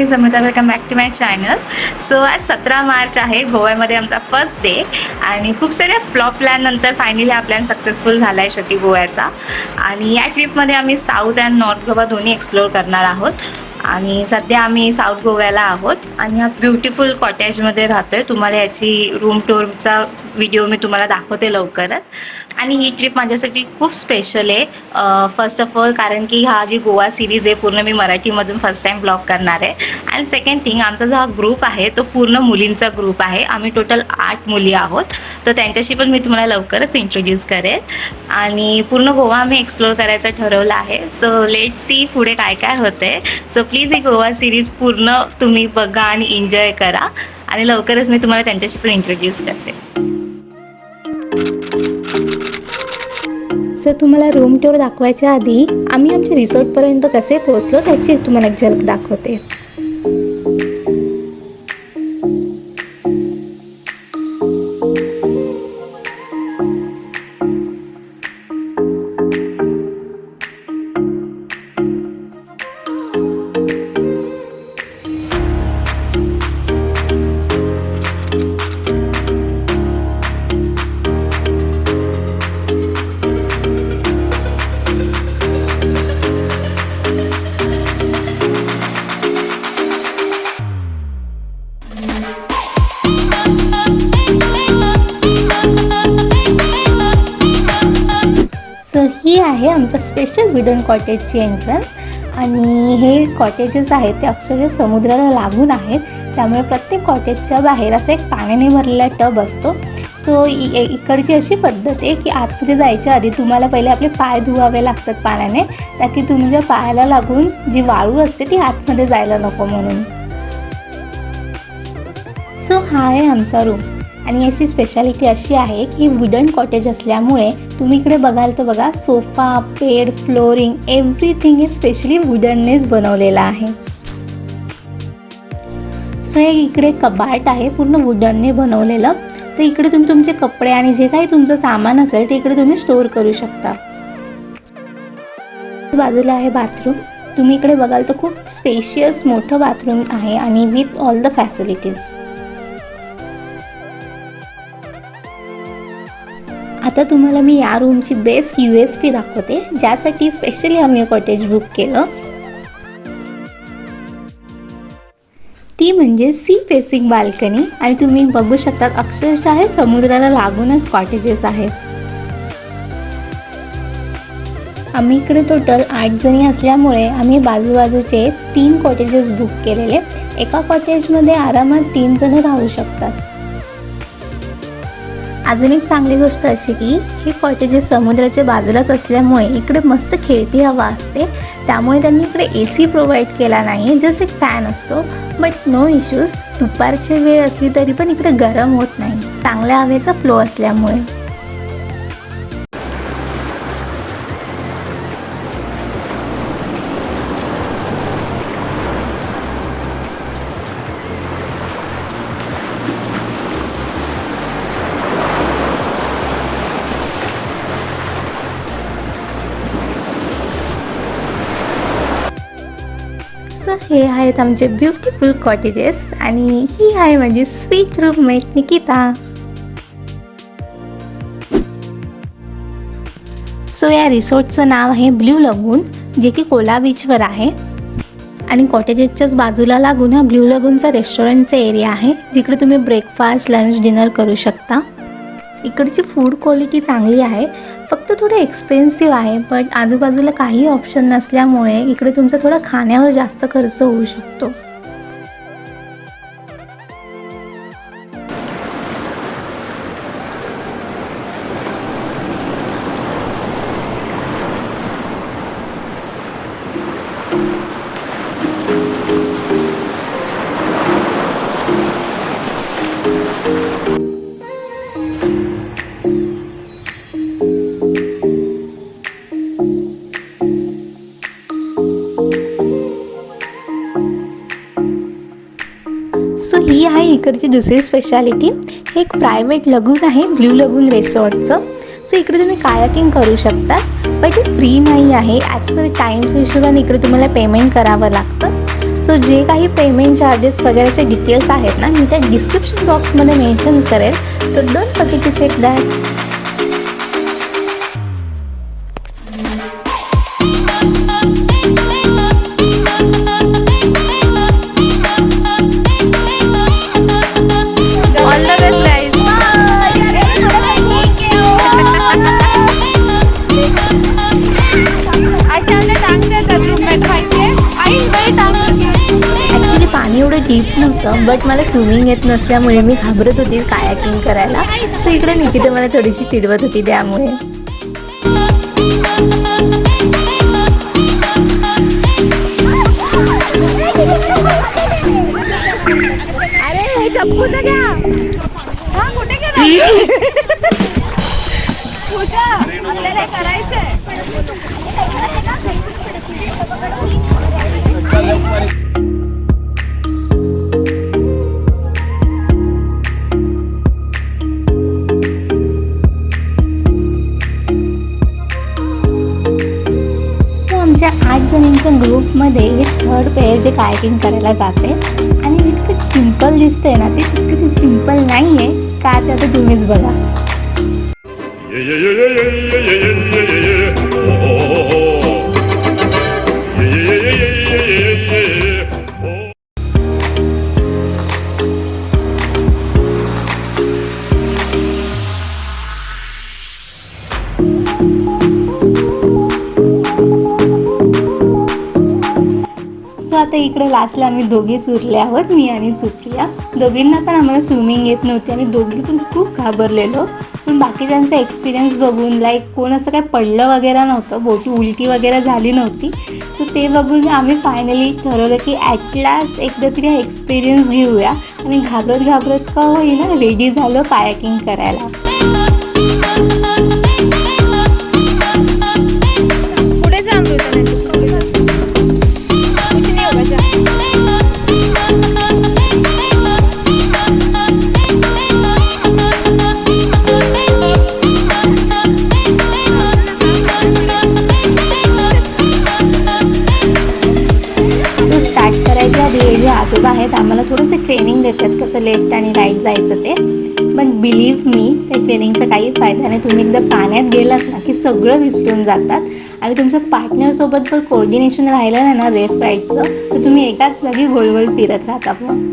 Me Amrita, welcome back to my channel. So आज 17 मार्च आहे. गोव्यामध्ये आमचा फर्स्ट डे आणि खूप साऱ्या फ्लॉप प्लॅननंतर फायनली हा प्लॅन सक्सेसफुल झाला आहे शेवटी गोव्याचा. आणि या ट्रिपमध्ये आम्ही साऊथ अँड नॉर्थ गोवा दोन्ही एक्सप्लोअर करणार आहोत. आणि सध्या आम्ही साऊथ गोव्याला आहोत आणि ह्या ब्युटिफुल कॉटेजमध्ये राहतो आहे. तुम्हाला याची रूम टूरचा व्हिडिओ मी तुम्हाला दाखवते लवकरच. आणि ही ट्रिप माझ्यासाठी खूप स्पेशल आहे. फर्स्ट ऑफ ऑल कारण की हा जी गोवा सिरीज आहे पूर्ण मी मराठीमधून फर्स्ट टाईम ब्लॉग करणार आहे. अँड सेकंड थिंग, आमचा जो हा ग्रुप आहे तो पूर्ण मुलींचा ग्रुप आहे. आम्ही टोटल 8 मुली आहोत. तर त्यांच्याशी पण मी तुम्हाला लवकरच इंट्रोड्यूस करेल. आणि पूर्ण गोवा आम्ही एक्सप्लोअर करायचं ठरवलं आहे. सो लेट सी पुढे काय काय होते. So please he Goa series पूर्ण तुम्ही बघा आणि एन्जॉय करा. आणि लवकरच मी तुम्हाला त्यांच्याशी पण इंट्रोड्यूस करते. सर, तुम्हाला रूम टूर दाखवायच्या आधी आम्ही आमच्या रिसॉर्टपर्यंत कसे पोहोचलो त्याची तुम्हाला एक झलक दाखवते. ही आहे आमच्या स्पेशल वुडन कॉटेजची एंट्रन्स. आणि हे कॉटेजेस आहेत ते अक्षरशः समुद्राला लागून आहेत. त्यामुळे प्रत्येक कॉटेजच्या बाहेर असं एक पाण्याने भरलेला टब असतो. सो इकडची अशी पद्धत आहे की आतमध्ये जायच्या आधी तुम्हाला पहिले आपले पाय धुवावे लागतात पाण्याने, ताकी तुमच्या पायाला लागून जी वाळू असते ती आतमध्ये जायला नको म्हणून. सो हा आहे आमचा रूम. आणि याची स्पेशालिटी अशी आहे की वुडन कॉटेज असल्यामुळे तुम्ही इकडे बघाल तर बघा, सोफा, बेड, फ्लोरिंग, एव्हरीथिंग हे स्पेशली वुडननेच बनवलेलं आहे. सो हे इकडे कबाट आहे पूर्ण वुडनने बनवलेलं. तर इकडे तुम्ही तुमचे कपडे आणि जे काही तुमचं सामान असेल ते इकडे तुम्ही स्टोअर करू शकता. बाजूला आहे बाथरूम. तुम्ही इकडे बघाल तर खूप स्पेशियस मोठं बाथरूम आहे आणि विथ ऑल द फॅसिलिटीज. आता तुम्हाला मी या रूमची बेस्ट USP दाखवते, ज्यासाठी स्पेशली आम्ही कॉटेज बुक केलं. ती म्हणजे सी फेसिंग बाल्कनी. आणि तुम्ही बघू शकता अक्षरशः हे समुद्राला लागूनच कॉटेजेस आहेत. आम्ही इकडे टोटल 8 जणी असल्यामुळे आम्ही बाजूबाजूचे 3 कॉटेजेस बुक केलेले. एका कॉटेजमध्ये आरामात 3 जण राहू शकतात. अजून एक चांगली गोष्ट अशी की हे कॉटेजेस समुद्राच्या बाजूलाच असल्यामुळे इकडे मस्त खेळती हवा असते. त्यामुळे त्यांनी इकडे AC प्रोव्हाइड केला नाही, जस्ट एक फॅन असतो. बट नो इश्यूज, दुपारची वेळ असली तरी पण इकडे गरम होत नाही, चांगल्या हवेचा फ्लो असल्यामुळे. हे आहेत आमचे ब्युटिफुल कॉटेजेस. आणि ही आहे माझी स्वीट रूममेट निकिता. सो या रिसॉर्टचं नाव आहे ब्ल्यू लगून, जे की कोला बीचवर आहे. आणि कॉटेजेसच्याच बाजूला लागून हा ब्ल्यू लगूनचा रेस्टॉरंटचा एरिया आहे, जिकडे तुम्ही ब्रेकफास्ट, लंच, डिनर करू शकता. इकडची फूड क्वालिटी चांगली आहे, फक्त थोडं एक्सपेन्सिव्ह आहे. बट आजूबाजूला काही ऑप्शन नसल्यामुळे इकडे तुमचा थोडा खाण्यावर जास्त खर्च होऊ शकतो. सो ही आहे इकडची दुसरी स्पेशालिटी. हे एक प्रायव्हेट लगून आहे ब्ल्यू लगून रिसॉर्टचं. सो इकडे तुम्ही कायाकिंग करू शकता, पण ते फ्री नाही आहे. ॲज पर टाईमच्या हिशोबाने इकडे तुम्हाला पेमेंट करावं लागतं. सो सो जे काही पेमेंट चार्जेस वगैरेचे डिटेल्स आहेत ना, मी त्या डिस्क्रिप्शन बॉक्समध्ये मेन्शन करेल. So don't forget to check that. पाणी एवढं डीप नव्हतं, बट मला स्विमिंग येत नसल्यामुळे मी घाबरत होती कायाकिंग करायला. सो इकडे निकिता मला थोडीशी चिडवत होती त्यामुळे. अरे चप्पू तर घ्या. हा कुठे गेला? आपल्याला करायचंय. आमच्या 8 जणांच्या ग्रुपमध्ये हे थर्ड पेअर जे कायाकिंग करायला जाते आणि जितकं सिम्पल दिसतंय ना ते तितकं ते सिम्पल नाही आहे का, ते आता तुम्हीच बघा. आता इकडे लास्टला आम्ही दोघीच उरले आहोत, मी आणि सुप्रिया. दोघींना पण आम्हाला स्विमिंग येत नव्हती आणि दोघी पण खूप घाबरलेलो. पण बाकीच्यांचा एक्सपिरियन्स बघून कोण असं काही पडलं वगैरे नव्हतं, बोटी उलटी वगैरे झाली नव्हती. सो ते बघून आम्ही फायनली ठरवलं की ॲट लास्ट एकदा तरी एक्सपिरियन्स घेऊया आणि घाबरत का होईना रेडी झालो कायाकिंग करायला. पुढे जा अमृता. स्टार्ट करायच्या आधी जे आजोबा आहेत आम्हाला थोडंसं ट्रेनिंग देतात कसं लेफ्ट आणि राईट जायचं ते. पण बिलीव्ह मी त्या ट्रेनिंगचा काही फायदा नाही. तुम्ही एकदा पाण्यात गेलात ना की सगळं विसरून जातात आणि तुमच्या पार्टनरसोबत पण कोऑर्डिनेशन राहिलं नाही ना लेफ्ट राईटचं, तर तुम्ही एकाच जागी गोल फिरत राहता. पण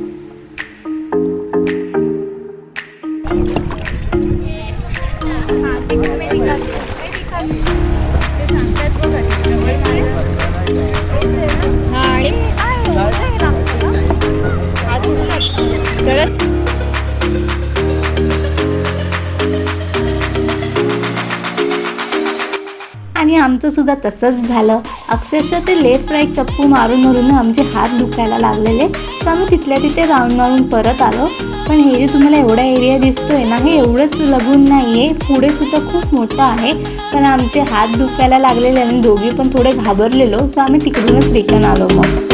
आणि आमचं सुद्धा तसंच झालं. अक्षरशः ते लेफ्ट राईट चप्पू मारून आमचे हात दुखायला लागलेले. तर आम्ही तिथल्या तिथे राऊंड मारून परत आलो. पण हे जे तुम्हाला एवढा एरिया दिसतोय ना, हे एवढंच लगून नाही आहे, पुढे सुद्धा खूप मोठं आहे. पण आमचे हात दुखायला लागलेले आणि दोघी पण थोडे घाबरलेलो. सो आम्ही तिकडूनच रिटर्न आलो. मग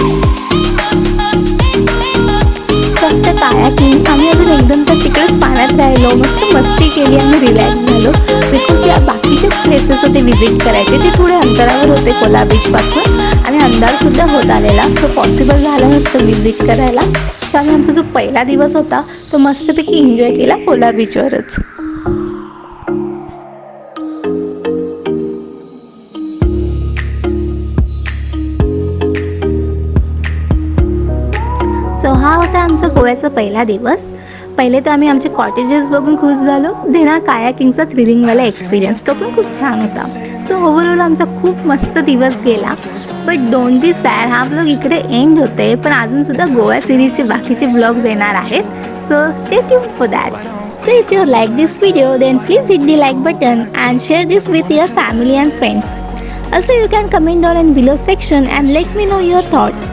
फक्त कायाकिंग आम्ही अजून एकदम तर तिकडेच पाण्यात राहिलो, मस्त मस्ती केली आणि रिलॅक्स झालो. बिकॉज ज्या बाकीचेच प्लेसेस होते व्हिजिट करायचे ते थोडे अंतरावर होते कोला बीचपासून आणि अंधारसुद्धा होत आलेला. सो पॉसिबल झालं नसतं व्हिजिट करायला. सो आम्ही आमचा जो पहिला दिवस होता तो मस्तपैकी एन्जॉय केला कोला बीचवरच. सो हा होता आमचा गोव्याचा पहिला दिवस. पहिले तर आम्ही आमचे कॉटेजेस बघून खुश झालो. देना कायाकिंगचा थ्रिलिंगवाला एक्सपिरियन्स तो पण खूप छान होता. सो ओव्हरऑल आमचा खूप मस्त दिवस गेला. बट डोंट बी सॅड, हा ब्लॉग इकडे एंड होते, पण अजूनसुद्धा गोवा सिरीजचे बाकीचे ब्लॉग्स येणार आहेत. So stay tuned for that. So if you like this video, then please hit the like button and share this with your family and friends. Also you can comment down in below section and let me know your thoughts.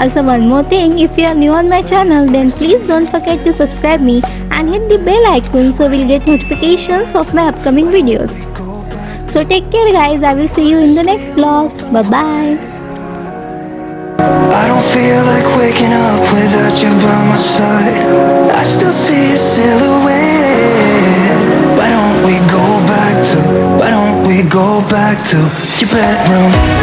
Also one more thing, if you are new on my channel, then please don't forget to subscribe me and hit the bell icon so we'll get notifications of my upcoming videos. So take care guys, I will see you in the next vlog. Bye bye. I don't feel like waking up without you by my side. I still see your silhouette. Why don't we go back to your bedroom?